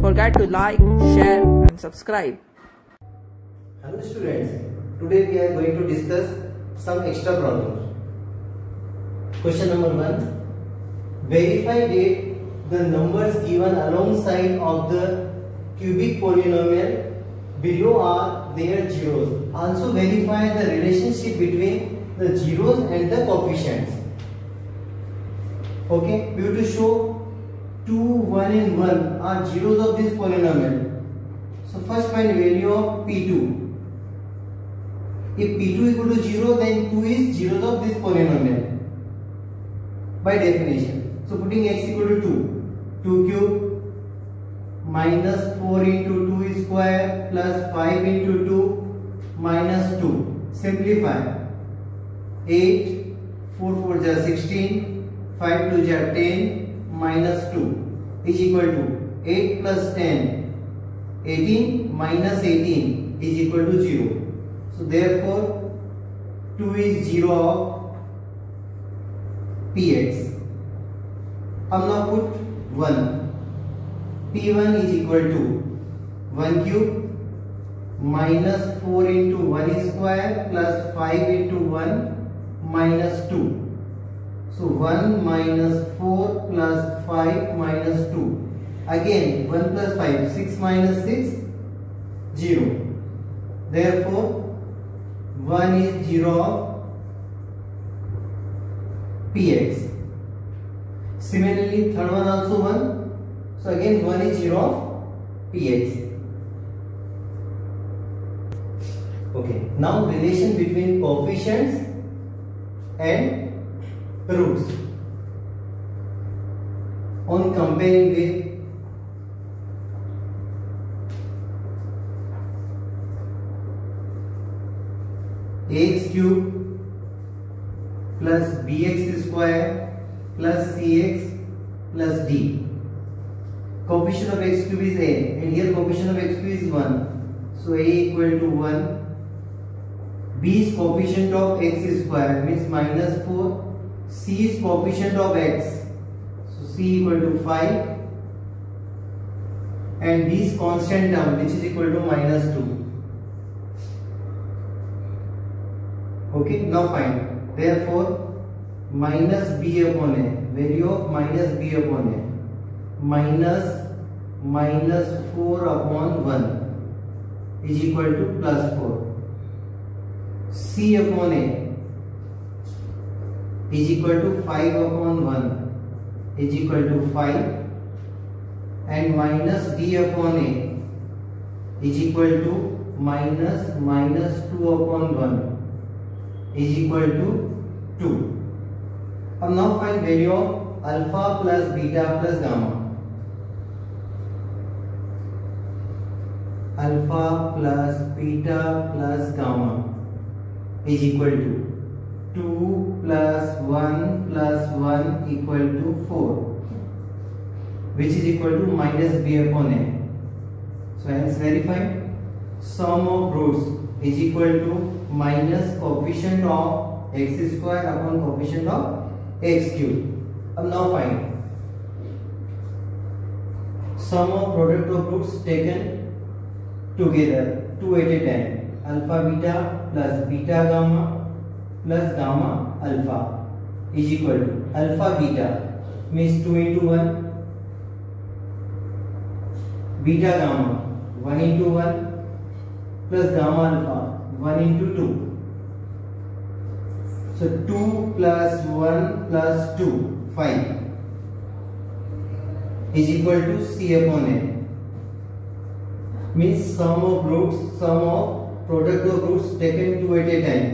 forget to like, share and subscribe. Hello students, today we are going to discuss some extra problems. Question number 1. Verify that the numbers given alongside of the cubic polynomial below are their zeros. Also verify the relationship between the zeros and the coefficients. Okay, we have to show 2, 1 and 1 are zeros of this polynomial. So first find value of P2. If P2 equal to 0, then 2 is zeros of this polynomial by definition. So putting x equal to 2 cube minus 4 into 2 is square plus 5 into 2 minus 2. Simplify. 8, 4 4 is 16, 5 2 is 10 minus 2 is equal to 8 plus 10, 18 minus 18 is equal to 0. So therefore 2 is 0 of Px. Now put 1. P1 is equal to 1 cube minus 4 into 1 square plus 5 into 1 minus 2. So 1 minus 4 plus 5 minus 2. Again 1 plus 5, 6 minus 6, 0. Therefore 1 is 0 of Px. Similarly third one also 1. So again 1 is 0 of Px. Okay. Now relation between coefficients and roots. On comparing with ax cube plus bx square plus cx plus d. Coefficient of x cube is a, and here coefficient of x cube is 1. So a equal to 1. B is coefficient of x square means minus 4. C is coefficient of x, so c equal to 5, and d is constant term which is equal to minus 2. Okay, now find. Therefore minus b upon a, value of minus b upon a minus 4 upon 1 is equal to plus 4. C upon a is equal to 5 upon 1 is equal to 5, and minus d upon a is equal to minus 2 upon 1 is equal to 2. Now find value of alpha plus beta plus gamma. Alpha plus beta plus gamma is equal to 2 plus 1 plus 1 equal to 4, which is equal to minus b upon a. So hence verified. Sum of roots is equal to minus coefficient of x square upon coefficient of x cube. Now find sum of product of roots taken together 2 at a time. Alpha beta plus beta gamma plus gamma alpha is equal to alpha beta means 2 into 1, beta gamma 1 into 1 plus gamma alpha 1 into 2. So 2 plus 1 plus 2, 5 is equal to c upon a. Means sum of roots, sum of product of roots taken 2 at a time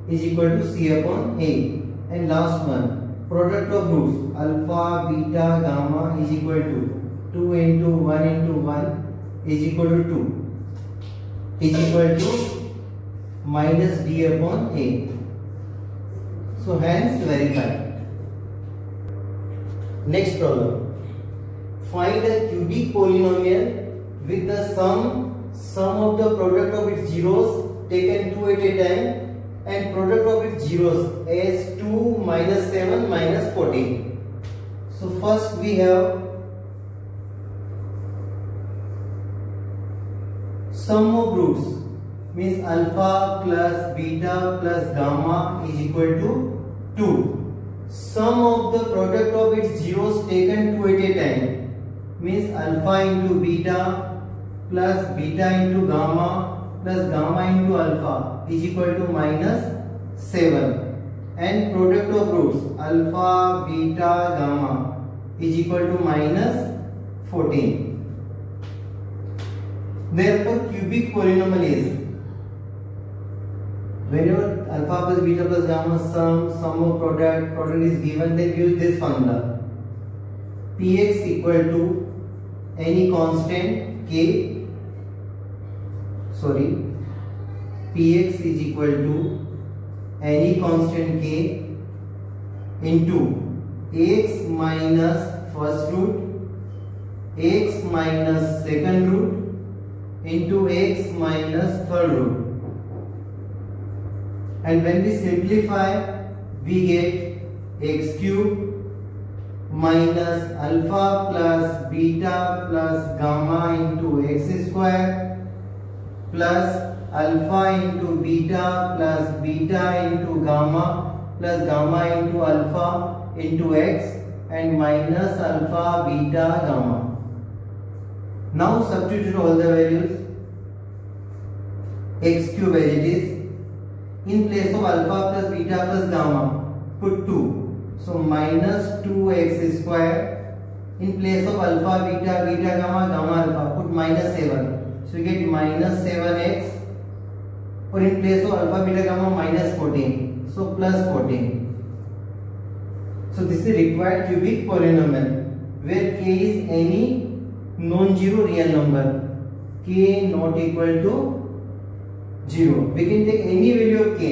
is equal to c upon a. And last one, product of roots alpha, beta, gamma is equal to 2 into 1 into 1 is equal to 2 is equal to minus d upon a. So hence verify. Next problem. Find a cubic polynomial with the sum of the product of its zeros taken 2 at a time and product of its zeros as 2 minus 7 minus 14. So first we have sum of roots means alpha plus beta plus gamma is equal to 2. Sum of the product of its zeros taken 2 at a time means alpha into beta plus beta into gamma plus gamma into alpha is equal to -7. And product of roots alpha, beta, gamma is equal to -14. Therefore, cubic polynomial is whenever alpha plus beta plus gamma sum of product is given, then use this formula. Px equal to any constant k. Px is equal to any constant k into x minus first root, x minus second root into x minus third root. And when we simplify, we get x cube minus alpha plus beta plus gamma into x square plus alpha into beta plus beta into gamma plus gamma into alpha into x and minus alpha beta gamma. Now substitute all the values. X cube as it is. In place of alpha plus beta plus gamma, put 2. So minus 2x square. In place of alpha, beta, gamma, alpha, put -7. So you get -7x. Or in place of alpha, beta, gamma, -14. So +14. So this is required cubic polynomial where k is any non-zero real number. K not equal to 0. We can take any value of k.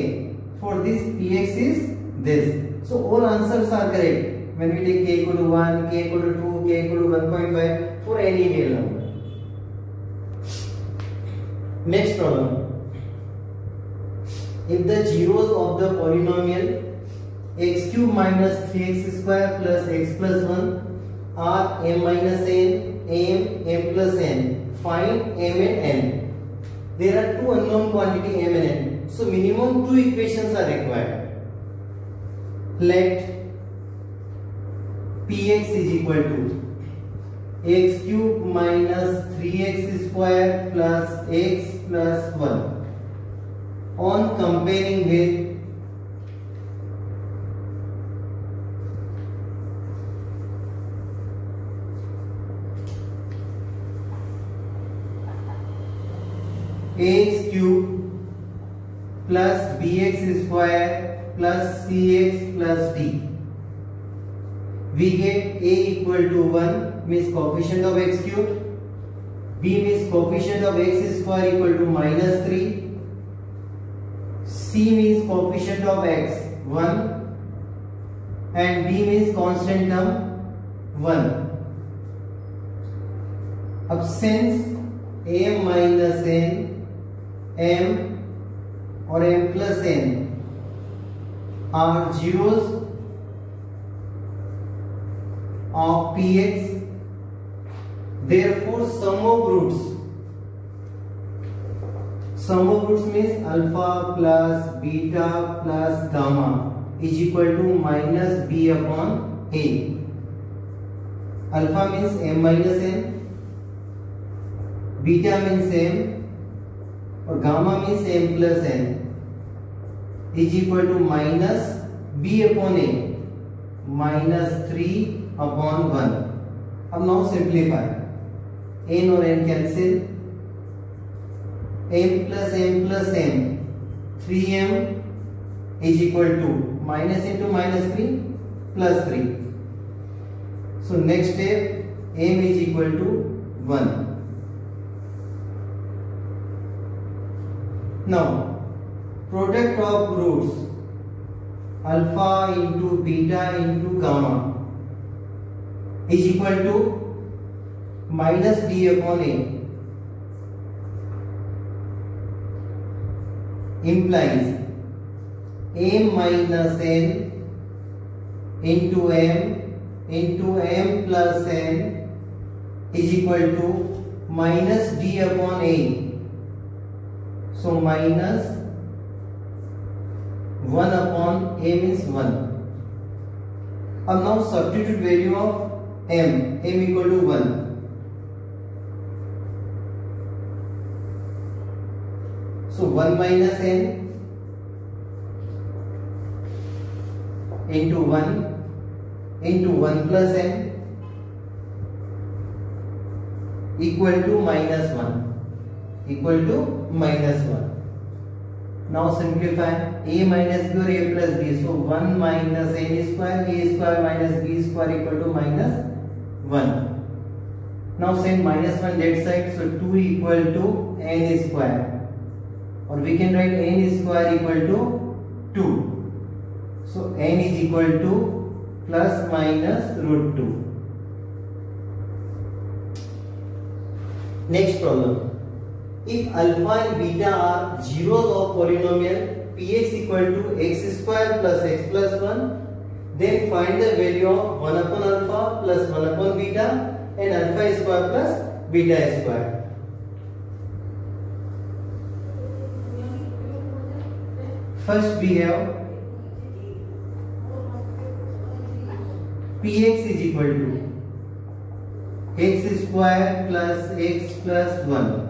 For this, px is this. So all answers are correct. When we take k equal to 1, k equal to 2, k equal to 1.5 for any real number. Next problem. If the zeros of the polynomial x cube minus 3x square plus x plus 1 are m minus n, m plus n, find m and n. There are two unknown quantity m and n. So minimum two equations are required. Let px is equal to x cube minus 3x square plus x plus 1 on comparing with ax cube plus bx square plus cx plus d. We get a equal to 1 means coefficient of x cube, b means coefficient of x square equal to -3, c means coefficient of x 1 and d means constant term 1. अब since m minus n, m or m plus n are zeros of px, therefore sum of roots means alpha plus beta plus gamma is equal to minus b upon a. Alpha means m minus n, beta means m or gamma means m plus n is equal to minus b upon a, minus 3 upon 1. अब now simplify. n और n cancel. m plus m 3m is equal to minus into minus 3 plus 3. So next step, m is equal to 1. Now product of roots alpha into beta into gamma is equal to minus d upon a, implies m minus n into m plus n is equal to minus d upon a So minus 1 upon a means 1. अब now substitute value of m equal to 1. So 1 minus n into 1 plus n equal to minus 1. Now simplify a minus b or a plus b. So 1 minus n square, a square minus b square equal to minus 1. Now send minus 1 that side. So 2 equal to n square, or we can write n square equal to 2. So n is equal to plus minus root 2. Next problem. If alpha and beta are zeros of polynomial px equal to x square plus x plus 1, then find the value of 1 upon alpha plus 1 upon beta and alpha square plus beta square. First we have px is equal to x square plus x plus 1.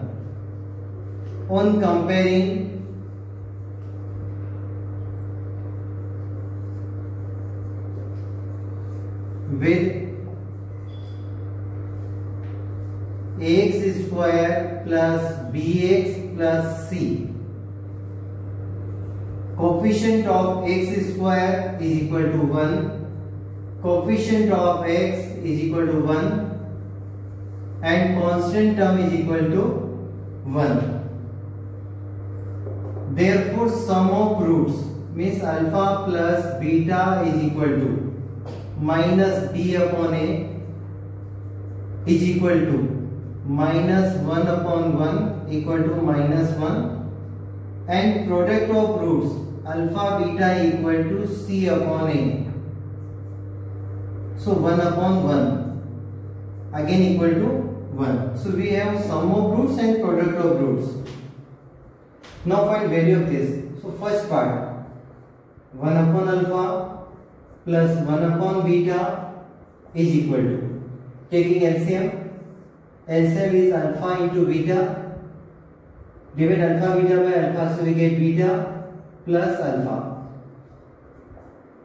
On comparing with ax square plus bx plus c, coefficient of x square is equal to 1, coefficient of x is equal to 1 and constant term is equal to 1. Therefore sum of roots means alpha plus beta is equal to minus b upon a is equal to minus 1 upon 1 equal to minus 1, and product of roots alpha beta equal to c upon a. So 1 upon 1 again equal to 1. So we have sum of roots and product of roots. Now find value of this. So first part 1 upon alpha plus 1 upon beta is equal to, taking LCM is alpha into beta, divide alpha beta by alpha, so we get beta plus alpha.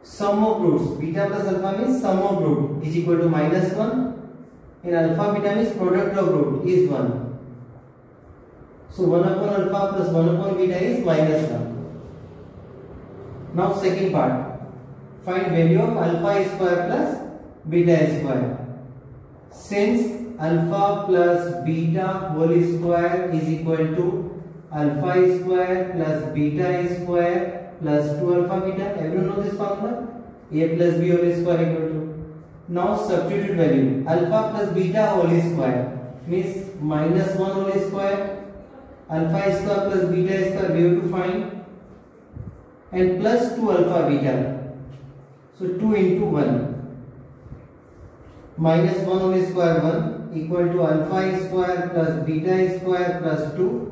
Sum of roots, beta plus alpha means sum of root is equal to minus 1, and alpha beta means product of root is 1. So 1 upon alpha plus 1 upon beta is minus 1. Now second part, find value of alpha square plus beta square. Since alpha plus beta whole square is equal to alpha square plus beta square plus 2 alpha beta, everyone know this formula, a plus b whole square equal to. Now substitute value, alpha plus beta whole square means minus 1 whole square, alpha square plus beta square we have to find, and plus 2 alpha beta. So 2 into 1 minus 1 whole square 1 equal to alpha square plus beta square plus 2.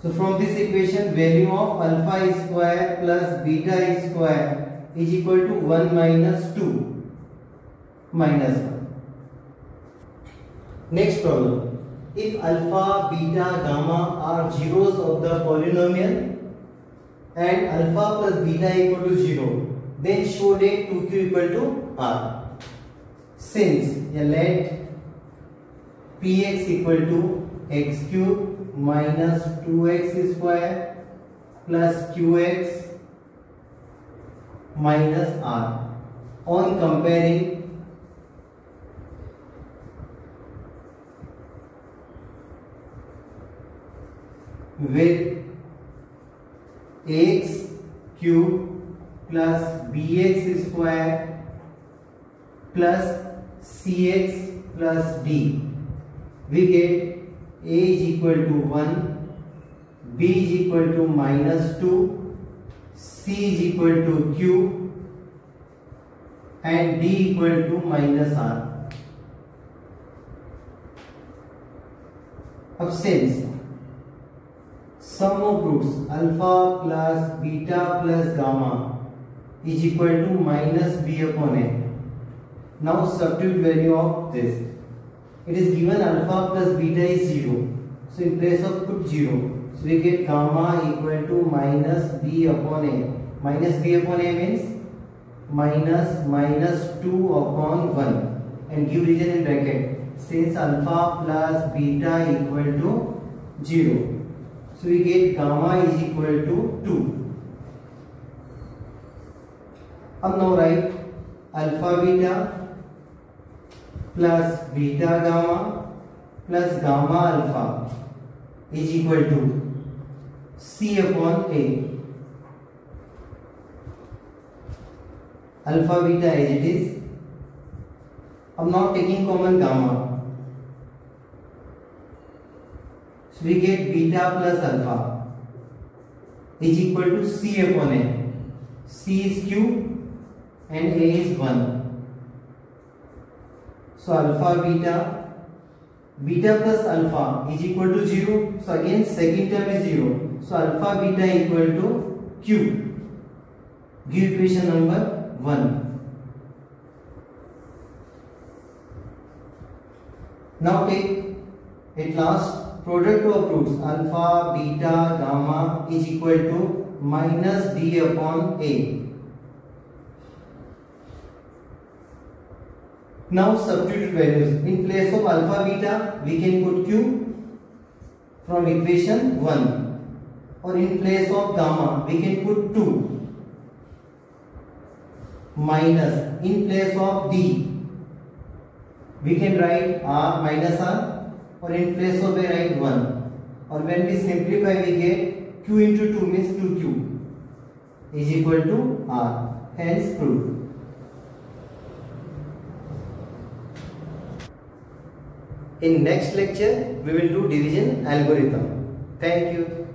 So from this equation value of alpha square plus beta square is equal to 1 minus 2 minus 1. Next problem. If alpha, beta, gamma are zeros of the polynomial and alpha plus beta equal to 0, then show that 2q equal to r. Since let px equal to x cube minus 2x square plus qx minus r, on comparing with x cube plus bx square plus cx plus d, we get a is equal to 1, b is equal to minus 2, c is equal to q, and d equal to minus r. अब since sum of roots alpha plus beta plus gamma is equal to minus b upon a. Now substitute value of this. It is given alpha plus beta is 0. So in place of put 0. So we get gamma equal to minus b upon a. Minus b upon a means minus 2 upon 1 and give region in bracket. Since alpha plus beta equal to 0. So we get gamma is equal to 2. अब now write alpha beta plus beta gamma plus gamma alpha is equal to C upon A. Alpha beta as it is. I'm now taking common gamma. So we get beta plus alpha is equal to C upon A. C is Q and A is 1. So alpha beta plus alpha is equal to 0. So again second term is 0. So alpha beta equal to Q. Give equation number 1. Now take at last product of roots alpha, beta, gamma is equal to minus d upon a. Now substitute values. In place of alpha, beta, we can put q from equation 1. Or in place of gamma, we can put 2. Minus. In place of d, we can write r minus r. Or in place of a write 1. Or when we simplify we get q into 2 means 2q is equal to r. Hence proved. In next lecture we will do division algorithm. Thank you.